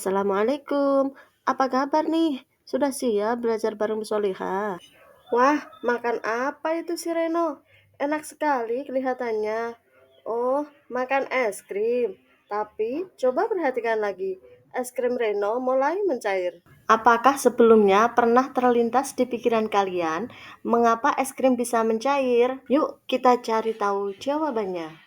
Assalamualaikum. Apa kabar nih? Sudah siap belajar bareng Bu Soliha? Wah, makan apa itu si Reno? Enak sekali kelihatannya. Oh, makan es krim. Tapi coba perhatikan lagi. Es krim Reno mulai mencair. Apakah sebelumnya pernah terlintas di pikiran kalian mengapa es krim bisa mencair? Yuk kita cari tahu jawabannya.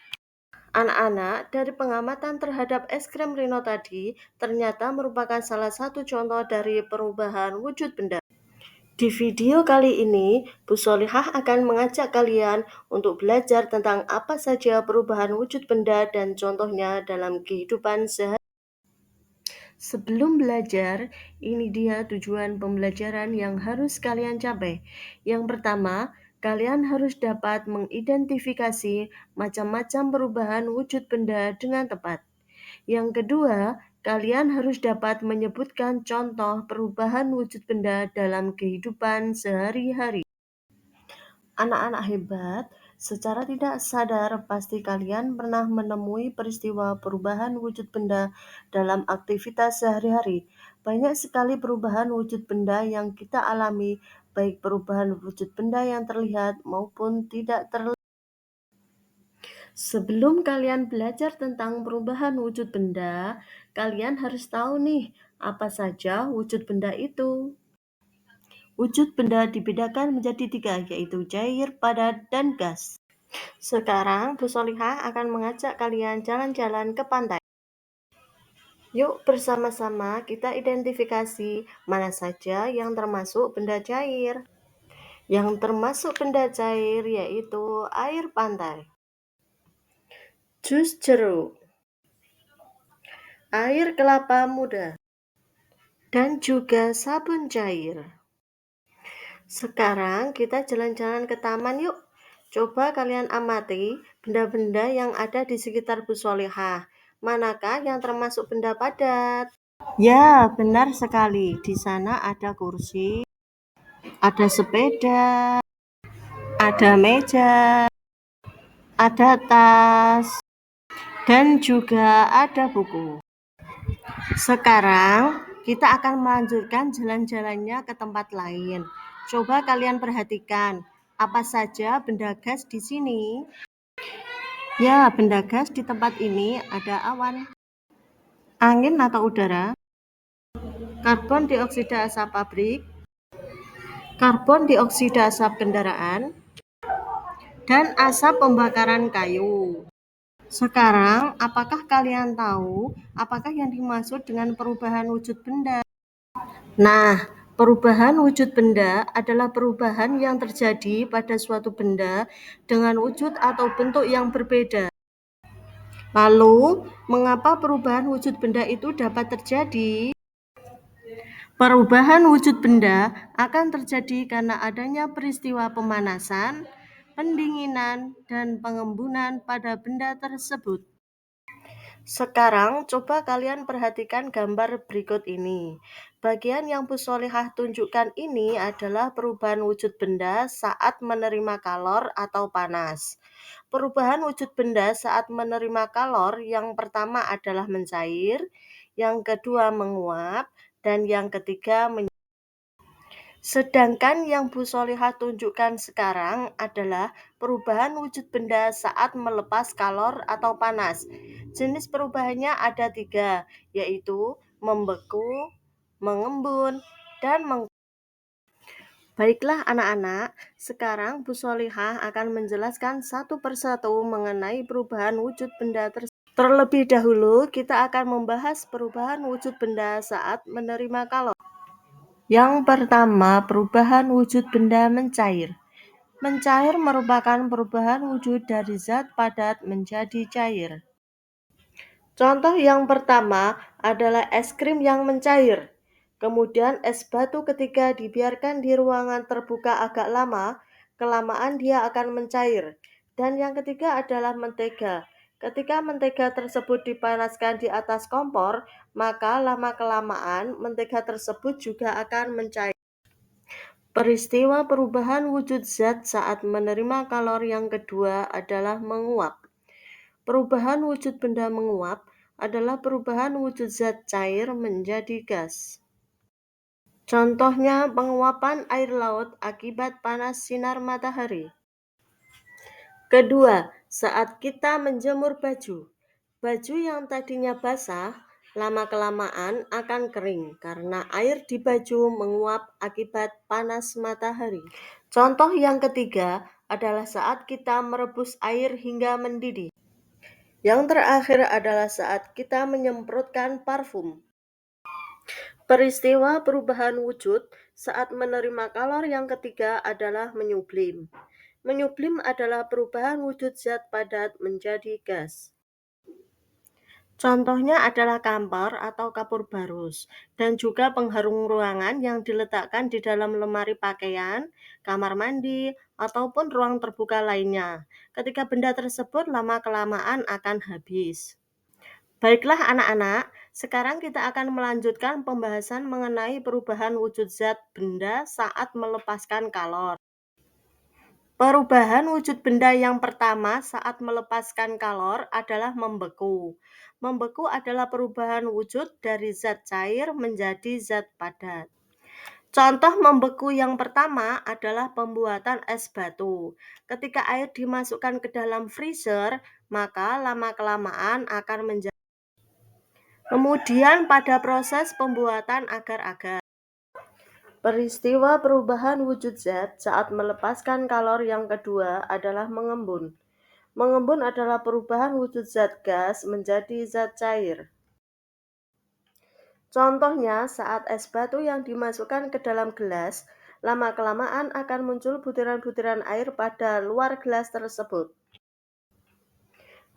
Anak-anak, dari pengamatan terhadap es krim Rino tadi, ternyata merupakan salah satu contoh dari perubahan wujud benda. Di video kali ini, Bu Solihah akan mengajak kalian untuk belajar tentang apa saja perubahan wujud benda dan contohnya dalam kehidupan sehari. Sebelum belajar, ini dia tujuan pembelajaran yang harus kalian capai. Yang pertama, kalian harus dapat mengidentifikasi macam-macam perubahan wujud benda dengan tepat. Yang kedua, kalian harus dapat menyebutkan contoh perubahan wujud benda dalam kehidupan sehari-hari. Anak-anak hebat, secara tidak sadar pasti kalian pernah menemui peristiwa perubahan wujud benda dalam aktivitas sehari-hari. Banyak sekali perubahan wujud benda yang kita alami, baik perubahan wujud benda yang terlihat maupun tidak terlihat. Sebelum kalian belajar tentang perubahan wujud benda, kalian harus tahu nih, apa saja wujud benda itu. Wujud benda dibedakan menjadi tiga, yaitu cair, padat, dan gas. Sekarang Bu Solihah akan mengajak kalian jalan-jalan ke pantai. Yuk bersama-sama kita identifikasi mana saja yang termasuk benda cair. Yang termasuk benda cair yaitu air pantai, jus jeruk, air kelapa muda, dan juga sabun cair. Sekarang kita jalan-jalan ke taman yuk. Coba kalian amati benda-benda yang ada di sekitar Bu Solihah. Manakah yang termasuk benda padat? Ya, benar sekali. Di sana ada kursi, ada sepeda, ada meja, ada tas, dan juga ada buku. Sekarang kita akan melanjutkan jalan-jalannya ke tempat lain. Coba kalian perhatikan, apa saja benda gas di sini? Ya, benda gas di tempat ini ada awan, angin atau udara, karbon dioksida asap pabrik, karbon dioksida asap kendaraan, dan asap pembakaran kayu. Sekarang, apakah kalian tahu apakah yang dimaksud dengan perubahan wujud benda? Nah, perubahan wujud benda adalah perubahan yang terjadi pada suatu benda dengan wujud atau bentuk yang berbeda. Lalu, mengapa perubahan wujud benda itu dapat terjadi? Perubahan wujud benda akan terjadi karena adanya peristiwa pemanasan, pendinginan, dan pengembunan pada benda tersebut. Sekarang coba kalian perhatikan gambar berikut ini. Bagian yang Bu Solihah tunjukkan ini adalah perubahan wujud benda saat menerima kalor atau panas. Perubahan wujud benda saat menerima kalor yang pertama adalah mencair, yang kedua menguap, dan yang ketiga Sedangkan yang Bu Solihah tunjukkan sekarang adalah perubahan wujud benda saat melepas kalor atau panas. Jenis perubahannya ada tiga, yaitu membeku, mengembun, dan Baiklah anak-anak, sekarang Bu Solihah akan menjelaskan satu persatu mengenai perubahan wujud benda tersebut. Terlebih dahulu, kita akan membahas perubahan wujud benda saat menerima kalor. Yang pertama, perubahan wujud benda mencair. Mencair merupakan perubahan wujud dari zat padat menjadi cair. Contoh yang pertama adalah es krim yang mencair. Kemudian es batu ketika dibiarkan di ruangan terbuka agak lama, kelamaan dia akan mencair. Dan yang ketiga adalah mentega. Ketika mentega tersebut dipanaskan di atas kompor, maka lama-kelamaan mentega tersebut juga akan mencair. Peristiwa perubahan wujud zat saat menerima kalor yang kedua adalah menguap. Perubahan wujud benda menguap adalah perubahan wujud zat cair menjadi gas. Contohnya penguapan air laut akibat panas sinar matahari. Kedua, saat kita menjemur baju. Baju yang tadinya basah, lama-kelamaan akan kering karena air di baju menguap akibat panas matahari. Contoh yang ketiga adalah saat kita merebus air hingga mendidih. Yang terakhir adalah saat kita menyemprotkan parfum. Peristiwa perubahan wujud saat menerima kalor yang ketiga adalah menyublim. Menyublim adalah perubahan wujud zat padat menjadi gas. Contohnya adalah kamper atau kapur barus, dan juga pengharum ruangan yang diletakkan di dalam lemari pakaian, kamar mandi, ataupun ruang terbuka lainnya. Ketika benda tersebut lama-kelamaan akan habis. Baiklah anak-anak, sekarang kita akan melanjutkan pembahasan mengenai perubahan wujud zat benda saat melepaskan kalor. Perubahan wujud benda yang pertama saat melepaskan kalor adalah membeku. Membeku adalah perubahan wujud dari zat cair menjadi zat padat. Contoh membeku yang pertama adalah pembuatan es batu. Ketika air dimasukkan ke dalam freezer, maka lama-kelamaan akan menjadi. Kemudian pada proses pembuatan agar-agar. Peristiwa perubahan wujud zat saat melepaskan kalor yang kedua adalah mengembun. Mengembun adalah perubahan wujud zat gas menjadi zat cair. Contohnya saat es batu yang dimasukkan ke dalam gelas, lama-kelamaan akan muncul butiran-butiran air pada luar gelas tersebut.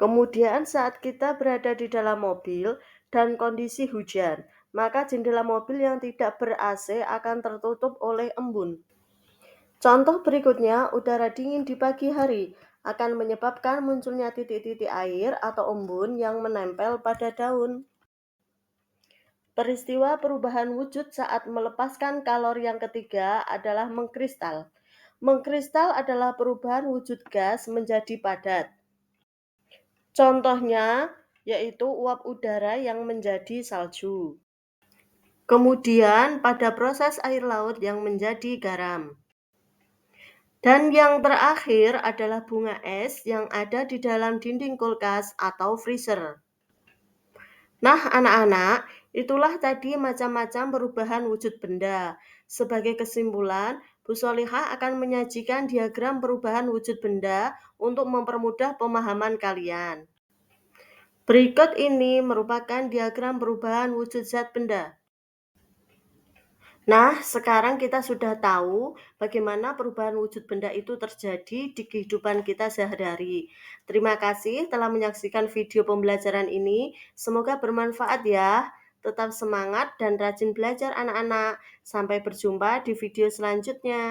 Kemudian saat kita berada di dalam mobil dan kondisi hujan, maka jendela mobil yang tidak ber-AC akan tertutup oleh embun. Contoh berikutnya, udara dingin di pagi hari akan menyebabkan munculnya titik-titik air atau embun yang menempel pada daun. Peristiwa perubahan wujud saat melepaskan kalor yang ketiga adalah mengkristal. Mengkristal adalah perubahan wujud gas menjadi padat. Contohnya yaitu uap udara yang menjadi salju. Kemudian pada proses air laut yang menjadi garam. Dan yang terakhir adalah bunga es yang ada di dalam dinding kulkas atau freezer. Nah, anak-anak, itulah tadi macam-macam perubahan wujud benda. Sebagai kesimpulan, Bu Solihah akan menyajikan diagram perubahan wujud benda untuk mempermudah pemahaman kalian. Berikut ini merupakan diagram perubahan wujud zat benda. Nah, sekarang kita sudah tahu bagaimana perubahan wujud benda itu terjadi di kehidupan kita sehari-hari. Terima kasih telah menyaksikan video pembelajaran ini. Semoga bermanfaat ya. Tetap semangat dan rajin belajar anak-anak. Sampai berjumpa di video selanjutnya.